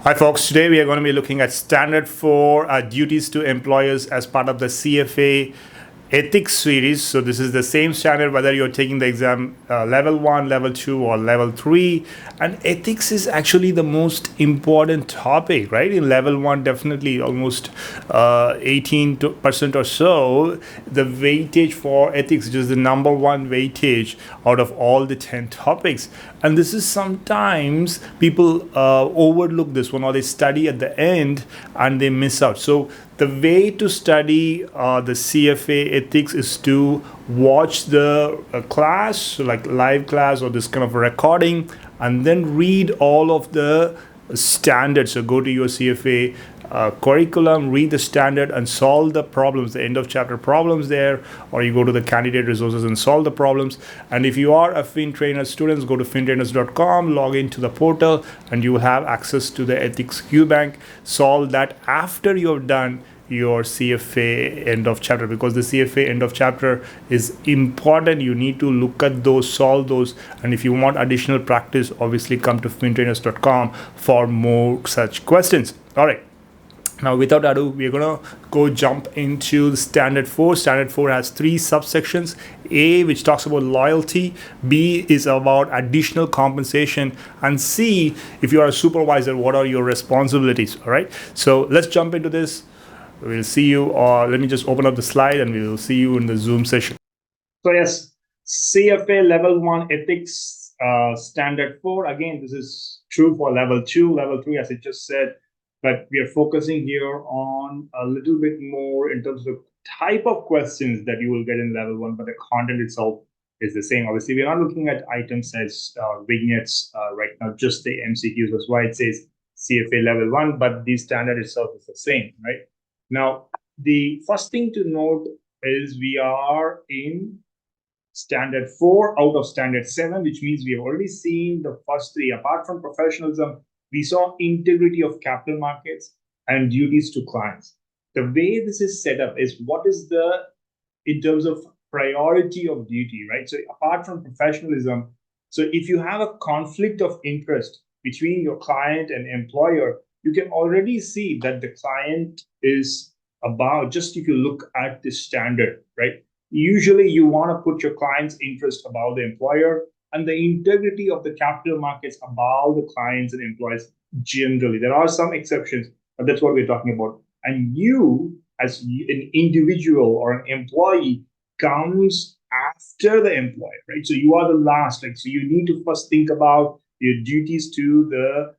Hi folks, today we are going to be looking at standard 4 duties to employers as part of the CFA ethics series. So this is the same standard whether you're taking the exam level 1, level 2 or level 3, and ethics is actually the most important topic, right? In level 1 definitely almost 18% or so the weightage for ethics, which is the number one weightage out of all the 10 topics. And this is sometimes people overlook this one, or they study at the end and they miss out. So the way to study the CFA ethics is to watch the class, so like live class or this kind of recording, and then read all of the standards. So go to your CFA curriculum, read the standard and solve the problems, the end of chapter problems there, or you go to the candidate resources and solve the problems. And if you are a FinTrainer students, go to fintrainers.com, log into the portal, and you will have access to the ethics QBank. Solve that after you have done your CFA end of chapter, because the CFA end of chapter is important. You need to look at those, solve those, and if you want additional practice, obviously come to fintrainers.com for more such questions. All right. Now, without ado, we're going to jump into the standard 4. Standard 4 has 3 subsections. A, which talks about loyalty. B is about additional compensation. And C, if you are a supervisor, what are your responsibilities? All right. So let's jump into this. We'll see you, or let me just open up the slide and we'll see you in the Zoom session. So yes, CFA Level 1 Ethics Standard 4. Again, this is true for Level 2, Level 3, as I just said. But we are focusing here on a little bit more in terms of type of questions that you will get in level 1, but the content itself is the same. Obviously, we're not looking at item sets, vignettes right now, just the MCQs. That's why it says CFA level 1, but the standard itself is the same, right? Now, the first thing to note is we are in standard 4 out of standard 7, which means we have already seen the first 3. Apart from professionalism, we saw integrity of capital markets and duties to clients. The way this is set up is what is in terms of priority of duty, right? So apart from professionalism, so if you have a conflict of interest between your client and employer, you can already see that the client is about, just if you look at the standard, right? Usually you want to put your client's interest above the employer, and the integrity of the capital markets above the clients and employees generally. There are some exceptions, but that's what we're talking about. And you, as an individual or an employee, comes after the employer, right? So you are the last. So you need to first think about your duties to the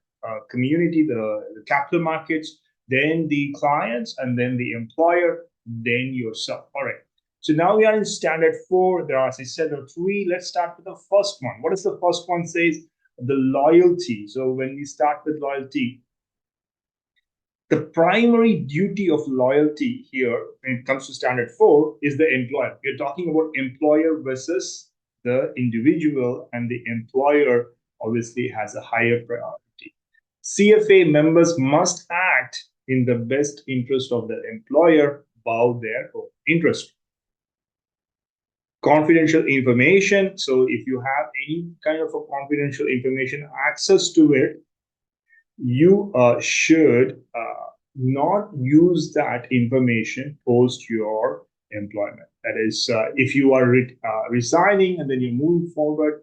community, the capital markets, then the clients, and then the employer, then yourself. All right. So now we are in standard 4. There are, as I said, there are 3. Let's start with the first one. What does the first one say? The loyalty. So when we start with loyalty, the primary duty of loyalty here, when it comes to standard 4, is the employer. We're talking about employer versus the individual, and the employer obviously has a higher priority. CFA members must act in the best interest of the employer above their own interest. Confidential information. So if you have any kind of a confidential information access to it, you should not use that information post your employment. That is, if you are resigning and then you're moving forward,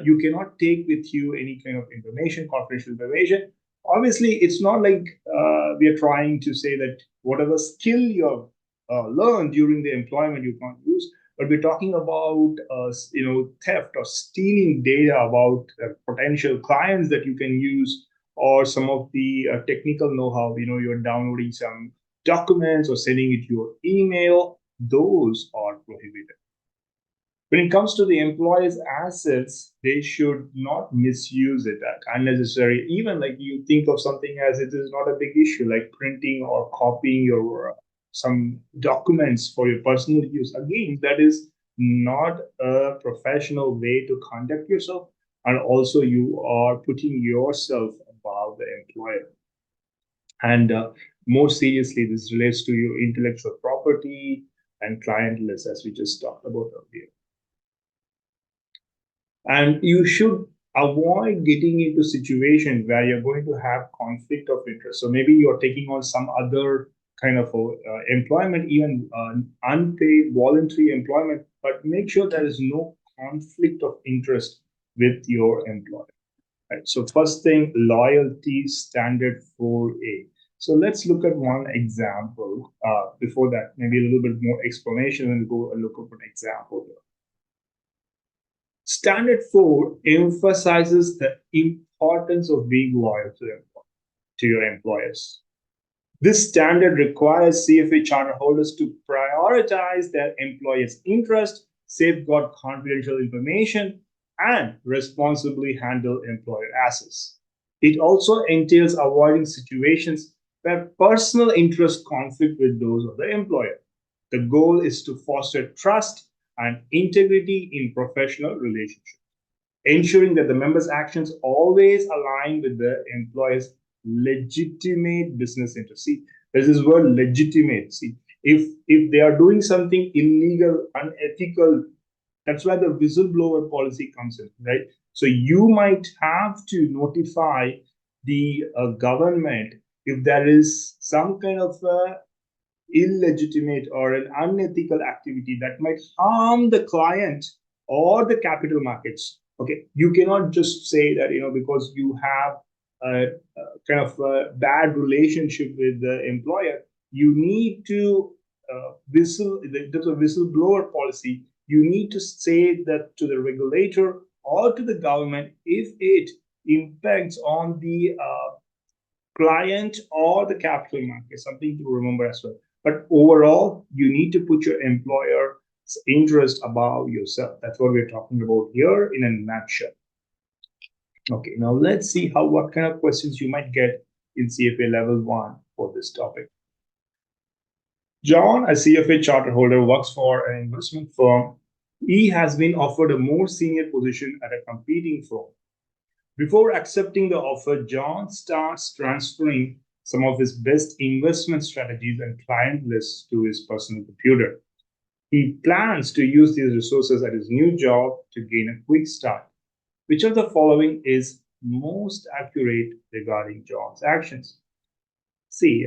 you cannot take with you any kind of information, confidential information. Obviously, it's not like we are trying to say that whatever skill you have learned during the employment you can't use. But we're talking about theft or stealing data about potential clients that you can use, or some of the technical know-how. You're downloading some documents or sending it to your email. Those are prohibited. When it comes to the employee's assets, they should not misuse it unnecessary. Even like you think of something as it is not a big issue, like printing or copying your some documents for your personal use. Again, that is not a professional way to conduct yourself, and also you are putting yourself above the employer. And more seriously, this relates to your intellectual property and client list, as we just talked about earlier. And you should avoid getting into situation where you're going to have conflict of interest. So maybe you're taking on some other kind of employment, even unpaid voluntary employment, but make sure there is no conflict of interest with your employer. Right? So first thing, loyalty standard 4A. So let's look at one example. Before that, maybe a little bit more explanation and go look at an example here. Standard 4 emphasizes the importance of being loyal to your employers. This standard requires CFA charter holders to prioritize their employers' interest, safeguard confidential information, and responsibly handle employer assets. It also entails avoiding situations where personal interests conflict with those of the employer. The goal is to foster trust and integrity in professional relationships, ensuring that the members' actions always align with the employer's legitimate business interests. See, there's this word legitimate. See, if they are doing something illegal, unethical, that's where the whistleblower policy comes in, right? So you might have to notify the government if there is some kind of illegitimate or an unethical activity that might harm the client or the capital markets. Okay, you cannot just say that because you have a kind of a bad relationship with the employer, you need to there's a whistleblower policy. You need to say that to the regulator or to the government if it impacts on the client or the capital market, something to remember as well. But overall, you need to put your employer's interest above yourself. That's what we're talking about here in a nutshell. Okay, now let's see what kind of questions you might get in CFA Level 1 for this topic. John, a CFA charter holder, works for an investment firm. He has been offered a more senior position at a competing firm. Before accepting the offer, John starts transferring some of his best investment strategies and client lists to his personal computer. He plans to use these resources at his new job to gain a quick start. Which of the following is most accurate regarding John's actions? See,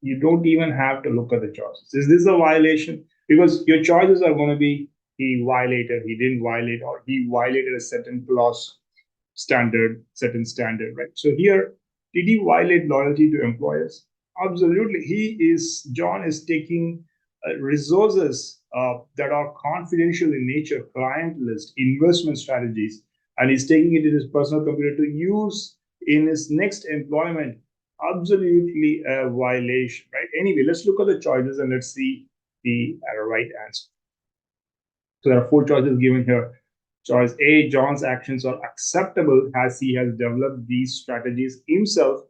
you don't even have to look at the choices. Is this a violation? Because your choices are going to be he violated, he didn't violate, or he violated a certain clause certain standard, right? So here, did he violate loyalty to employers? Absolutely. John is taking resources that are confidential in nature, client list, investment strategies, and he's taking it in his personal computer to use in his next employment. Absolutely a violation, right? Anyway, let's look at the choices and let's see the right answer. So there are 4 choices given here. Choice A, John's actions are acceptable as he has developed these strategies himself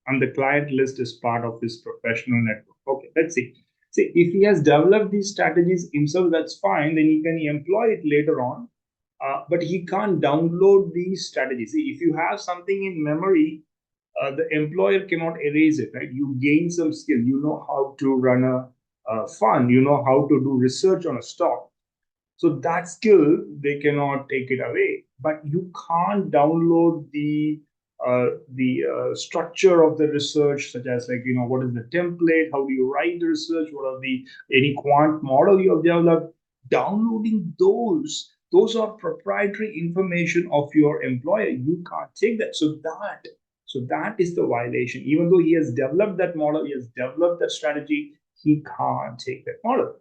and the client list is part of his professional network. Okay, let's see. See, if he has developed these strategies himself, that's fine. Then he can employ it later on. But he can't download these strategies. See, if you have something in memory, the employer cannot erase it, right? You gain some skill. You know how to run a fund. You know how to do research on a stock. So that skill, they cannot take it away. But you can't download the structure of the research, such as what is the template, how do you write the research, what are any quant model you have developed. Downloading those are proprietary information of your employer. You can't take that. So that is the violation. Even though he has developed that model, he has developed that strategy, he can't take that model.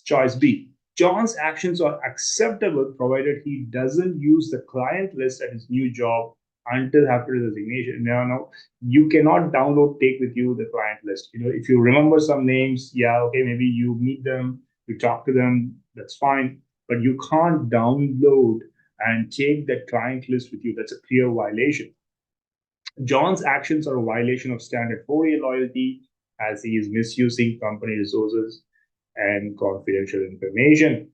Choice B. John's actions are acceptable provided he doesn't use the client list at his new job until after his resignation. No, you cannot take with you the client list. If you remember some names, yeah, okay, maybe you meet them, you talk to them, that's fine. But you can't download and take that client list with you. That's a clear violation. John's actions are a violation of standard 4A loyalty as he is misusing company resources and confidential information.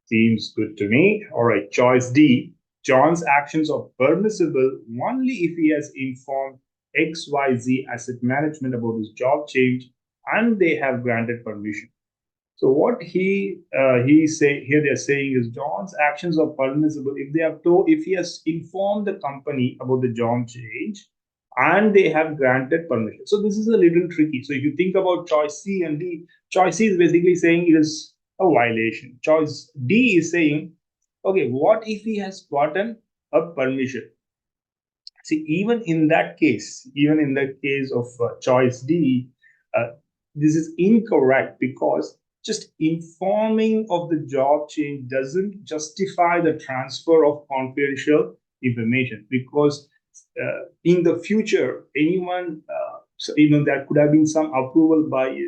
Seems good to me. All right, choice D. John's actions are permissible only if he has informed XYZ Asset Management about his job change and they have granted permission. So what he say here they're saying is John's actions are permissible if they have told if he has informed the company about the job change and they have granted permission. So this is a little tricky. So if you think about choice C and D, choice C is basically saying it is a violation. Choice D is saying, okay, what if he has gotten a permission? See, even in the case of choice D, uh, this is incorrect because just informing of the job change doesn't justify the transfer of confidential information because in the future, anyone, so, there could have been some approval by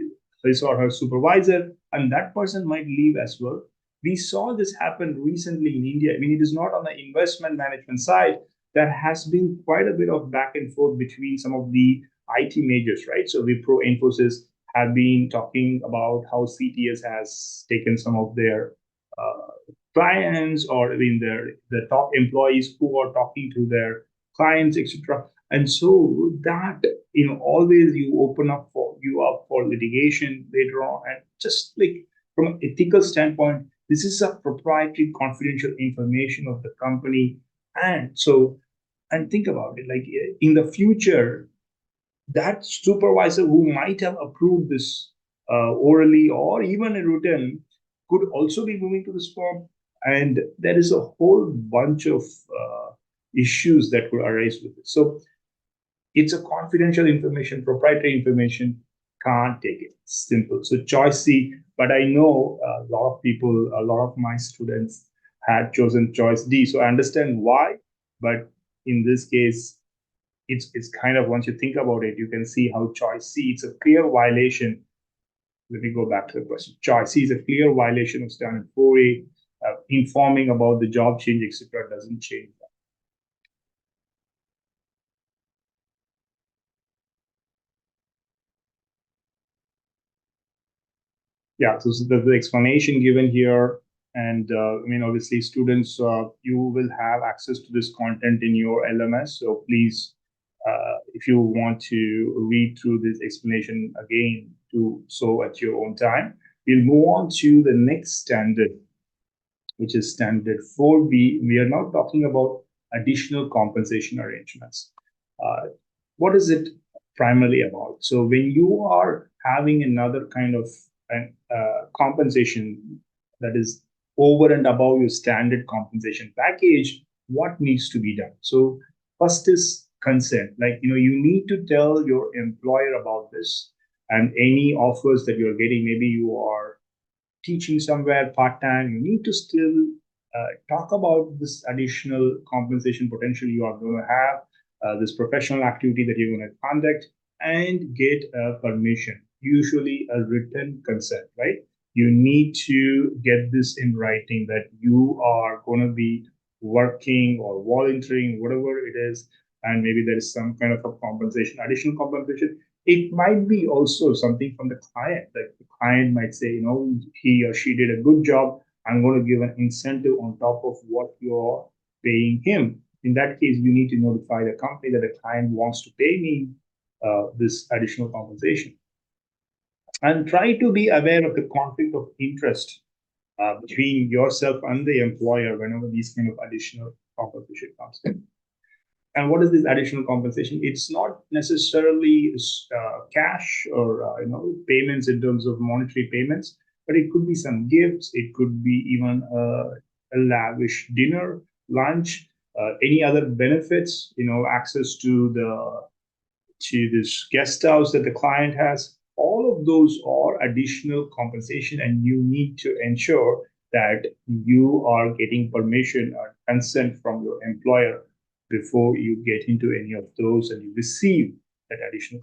his or her supervisor, and that person might leave as well. We saw this happen recently in India. I mean, it is not on the investment management side. There has been quite a bit of back and forth between some of the IT majors, right? So Wipro, Infosys have been talking about how CTS has taken some of their clients, or I mean the top employees who are talking to their clients, etc. And so that, always you up for litigation later on, and just like from an ethical standpoint, this is a proprietary confidential information of the company. And think about it, like in the future, that supervisor who might have approved this orally or even in written could also be moving to this form. And there is a whole bunch of issues that could arise with it. So it's a confidential information, proprietary information, can't take it. Simple. So choice C, but I know a lot of people, a lot of my students had chosen choice D. So I understand why, but in this case, it's kind of, once you think about it, you can see how choice C, it's a clear violation. Let me go back to the question. Choice C is a clear violation of standard 4A. Informing about the job change, etc., doesn't change that. Yeah, so the explanation given here, and I mean, obviously, students, you will have access to this content in your LMS. So please, if you want to read through this explanation again, do so at your own time. We'll move on to the next standard, which is standard 4B. We are now talking about additional compensation arrangements. Uh, what is it primarily about? So when you are having another kind of compensation that is over and above your standard compensation package, what needs to be done? So first is consent. Like, you need to tell your employer about this, and any offers that you're getting. Maybe you are teaching somewhere part time, you need to still talk about this additional compensation potential you are going to have, this professional activity that you're going to conduct, and get permission, usually a written consent, right? You need to get this in writing that you are going to be working or volunteering, whatever it is, and maybe there is some kind of a compensation, additional compensation. It might be also something from the client. Like the client might say, he or she did a good job. I'm going to give an incentive on top of what you're paying him. In that case, you need to notify the company that the client wants to pay me this additional compensation. And try to be aware of the conflict of interest between yourself and the employer whenever these kind of additional compensation comes in. And what is this additional compensation? It's not necessarily cash or payments in terms of monetary payments, but it could be some gifts. It could be even a lavish dinner, lunch, any other benefits. Access to this guest house that the client has. All of those are additional compensation, and you need to ensure that you are getting permission or consent from your employer before you get into any of those and you receive that additional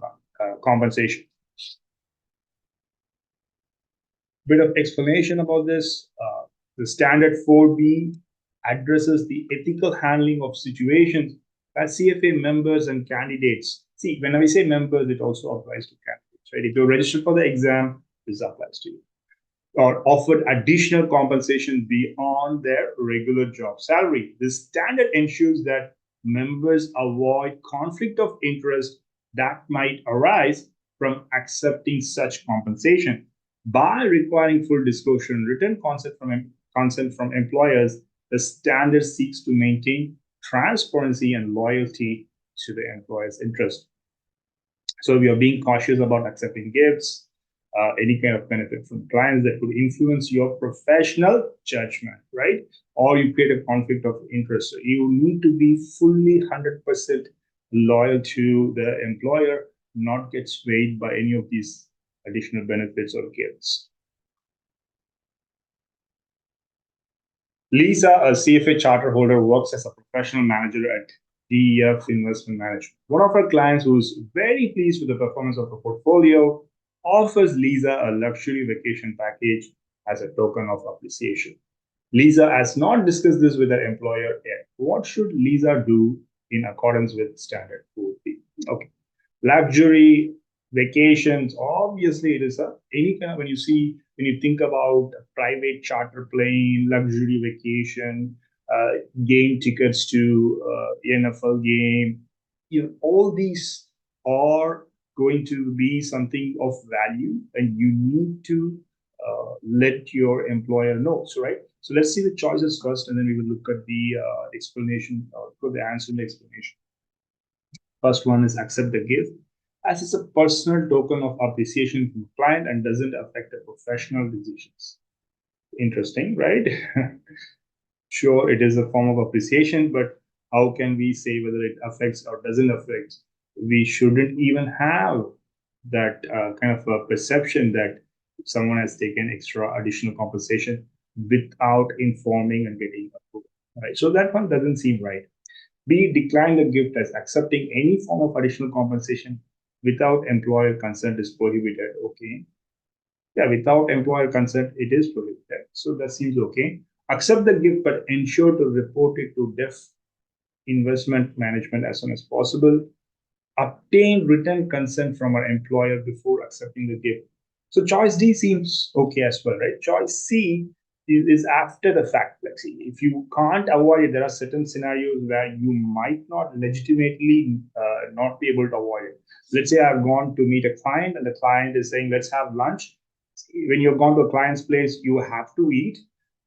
compensation. Bit of explanation about this. The standard 4B addresses the ethical handling of situations that CFA members and candidates. See, when we say members, it also applies to candidates, right? If you're registered for the exam, this applies to you. Or offered additional compensation beyond their regular job salary. This standard ensures that members avoid conflict of interest that might arise from accepting such compensation. By requiring full disclosure and written consent from employers, the standard seeks to maintain transparency and loyalty to the employer's interest. So we are being cautious about accepting gifts, any kind of benefit from clients that could influence your professional judgment, right? Or you create a conflict of interest. So you need to be fully 100% loyal to the employer, not get swayed by any of these additional benefits or gifts. Lisa, a CFA charter holder, works as a professional manager at DEF Investment Management. One of our clients, who is very pleased with the performance of the portfolio, offers Lisa a luxury vacation package as a token of appreciation. Lisa has not discussed this with her employer yet. What should Lisa do in accordance with standard 4B? Okay. Luxury vacations, obviously it is any kind of, when you think about a private charter plane, luxury vacation, game tickets to NFL game, all these are going to be something of value, and you need to let your employer know. So, right. So let's see the choices first, and then we will look at the explanation, or the answer in the explanation. First one is accept the gift, as it's a personal token of appreciation from the client and doesn't affect the professional decisions. Interesting, right? Sure, it is a form of appreciation, but how can we say whether it affects or doesn't affect? We shouldn't even have that kind of a perception that someone has taken extra additional compensation without informing and getting approval. Right? So that one doesn't seem right. B, decline the gift as accepting any form of additional compensation without employer consent is prohibited. Okay. Yeah, without employer consent, it is prohibited. So that seems okay. Accept the gift, but ensure to report it to DEF Investment Management as soon as possible. Obtain written consent from our employer before accepting the gift. So choice D seems okay as well, right? Choice C is after the fact. Like, see, if you can't avoid it, there are certain scenarios where you might not legitimately not be able to avoid it. Let's say I've gone to meet a client, and the client is saying, let's have lunch. When you've gone to a client's place, you have to eat.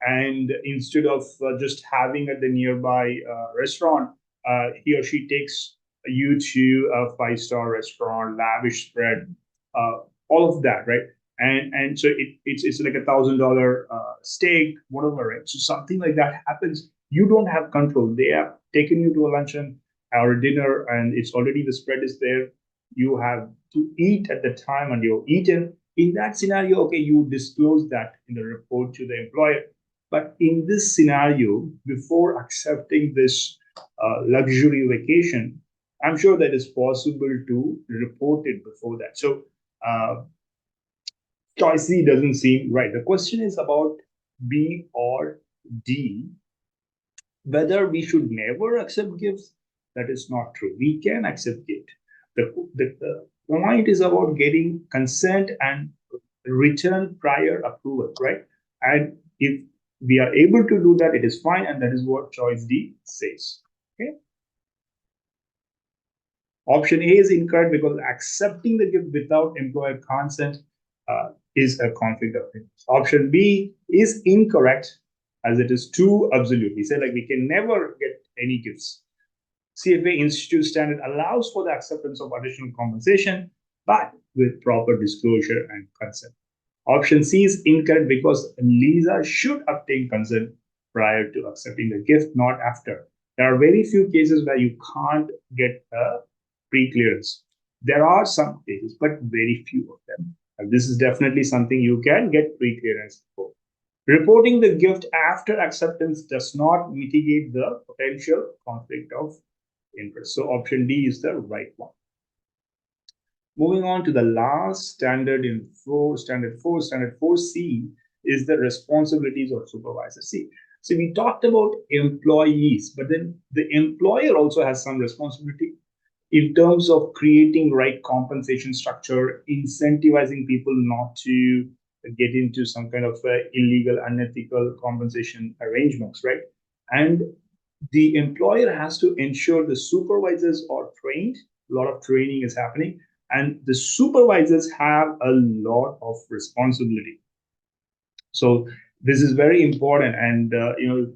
And instead of just having at the nearby restaurant, he or she takes you to a five-star restaurant, lavish spread, all of that, right? And so it's like $1,000 steak, whatever, right? So something like that happens. You don't have control. They have taken you to a luncheon or a dinner, and it's already, the spread is there. You have to eat at the time, and you're eaten. In that scenario, okay, you disclose that in the report to the employer. But in this scenario, before accepting this luxury vacation, I'm sure that it's possible to report it before that. So choice C doesn't seem right. The question is about B or D, whether we should never accept gifts. That is not true. We can accept gift. The point is about getting consent and return prior approval, right? And if we are able to do that, it is fine, and that is what choice D says. Okay. Option A is incorrect because accepting the gift without employer consent is a conflict of interest. Option B is incorrect as it is too absolute. We say, like, we can never get any gifts. CFA Institute standard allows for the acceptance of additional compensation, but with proper disclosure and consent. Option C is incorrect because Lisa should obtain consent prior to accepting the gift, not after. There are very few cases where you can't get a pre-clearance. There are some cases, but very few of them. And this is definitely something you can get pre-clearance for. Reporting the gift after acceptance does not mitigate the potential conflict of interest. So option D is the right one. Moving on to the last standard in standard 4C is the responsibilities of supervisors. See, we talked about employees, but then the employer also has some responsibility in terms of creating right compensation structure, incentivizing people not to get into some kind of illegal, unethical compensation arrangements, right? And the employer has to ensure the supervisors are trained. A lot of training is happening, and the supervisors have a lot of responsibility. So this is very important, and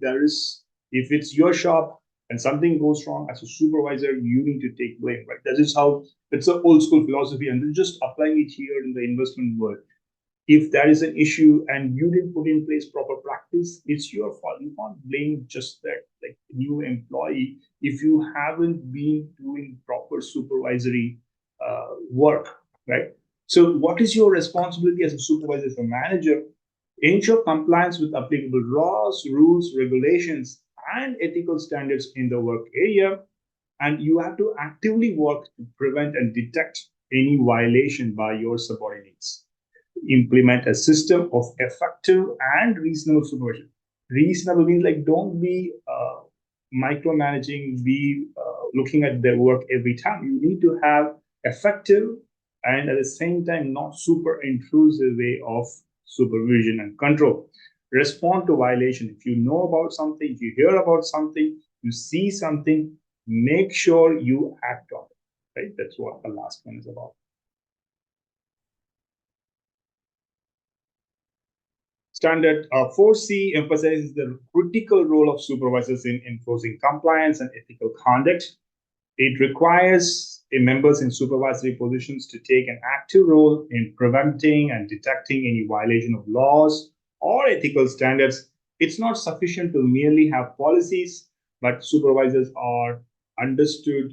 there is, if it's your shop and something goes wrong, as a supervisor, you need to take blame, right? That is how, it's an old school philosophy, and we're just applying it here in the investment world. If there is an issue and you didn't put in place proper practice, it's your fault. You can't blame just that, like, new employee, if you haven't been doing proper supervisory work, right? So what is your responsibility as a supervisor, as a manager? Ensure compliance with applicable laws, rules, regulations, and ethical standards in the work area. And you have to actively work to prevent and detect any violation by your subordinates. Implement a system of effective and reasonable supervision. Reasonable means, like, don't be micromanaging, be looking at their work every time. You need to have effective and at the same time not super intrusive way of supervision and control. Respond to violation. If you know about something, if you hear about something, you see something, make sure you act on it. Right? That's what the last one is about. Standard 4C emphasizes the critical role of supervisors in enforcing compliance and ethical conduct. It requires members in supervisory positions to take an active role in preventing and detecting any violation of laws or ethical standards. It's not sufficient to merely have policies, but supervisors are understood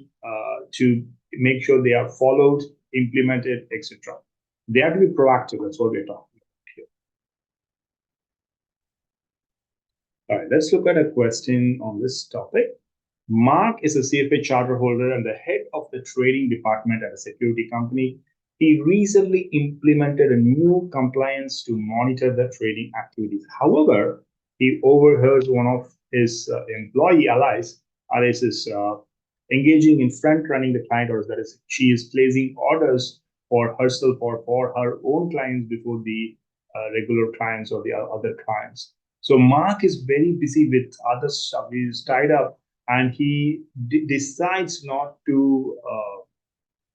to make sure they are followed, implemented, etc. They have to be proactive. That's what we're talking. All right, let's look at a question on this topic. Mark is a CFA charter holder and the head of the trading department at a security company. He recently implemented a new compliance to monitor the trading activities. However, he overheard one of his employee allies, Alice is engaging in front running the client orders. That is, she is placing orders for herself or for her own clients before the regular clients or the other clients. So Mark is very busy with other stuff. He's tied up, and he decides not to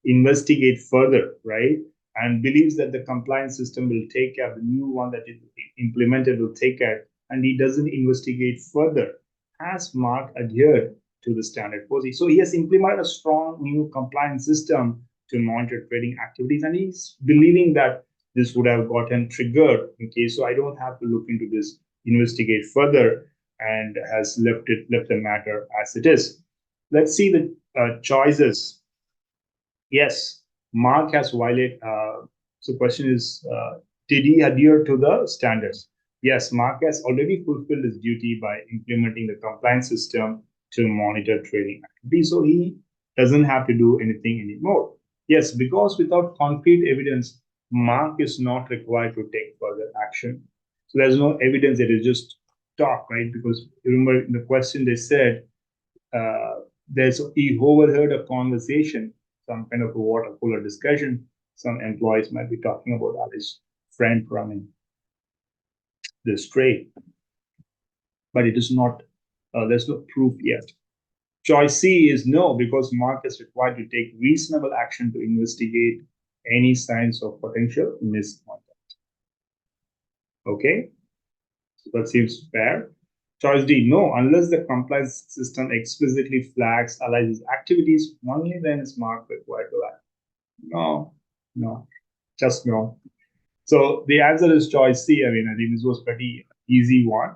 investigate further, right? And believes that the compliance system will take care, the new one that is implemented will take care, and he doesn't investigate further. Has Mark adhered to the standard policy? So he has implemented a strong new compliance system to monitor trading activities, and he's believing that this would have gotten triggered in case, so I don't have to look into this, investigate further, and has left the matter as it is. Let's see the choices. Yes, Mark has violated. So, question is, did he adhere to the standards? Yes, Mark has already fulfilled his duty by implementing the compliance system to monitor trading activity. So he doesn't have to do anything anymore. Yes, because without concrete evidence, Mark is not required to take further action. So there's no evidence, that is just talk, right? Because remember in the question they said, he overheard a conversation, some kind of a water cooler discussion. Some employees might be talking about Alice's friend running this trade, but it is not. There's no proof yet. Choice C is no, because Mark is required to take reasonable action to investigate any signs of potential misconduct. Okay, so that seems fair. Choice D, no, unless the compliance system explicitly flags Alice's activities, only then is Mark required to act. No, just no. So the answer is choice C. I mean, I think this was pretty easy one.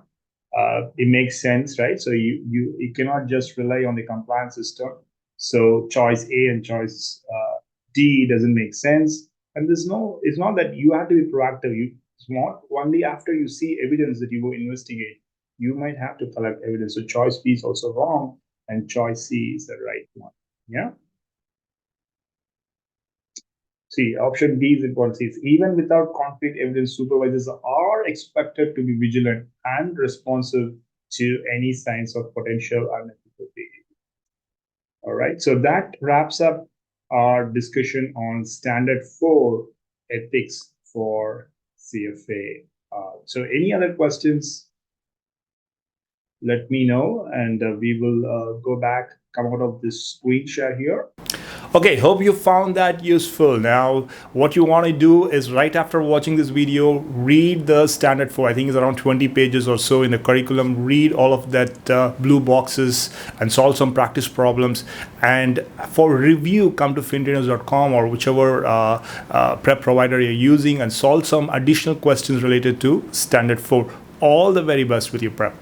It makes sense, right? So you cannot just rely on the compliance system. So choice A and choice D doesn't make sense. And it's not that you have to be proactive. It's not only after you see evidence that you go investigate. You might have to collect evidence. So choice B is also wrong, and choice C is the right one. Yeah. See, option B is important. See, even without concrete evidence, supervisors are expected to be vigilant and responsive to any signs of potential unethical behavior. All right, so that wraps up our discussion on Standard 4 ethics for CFA. So any other questions? Let me know, and we will go back, come out of this screen share here. Okay, hope you found that useful. Now, what you want to do is right after watching this video, read the standard 4. I think it's around 20 pages or so in the curriculum. Read all of that blue boxes and solve some practice problems. And for review, come to fintrainers.com or whichever prep provider you're using and solve some additional questions related to standard 4. All the very best with your prep.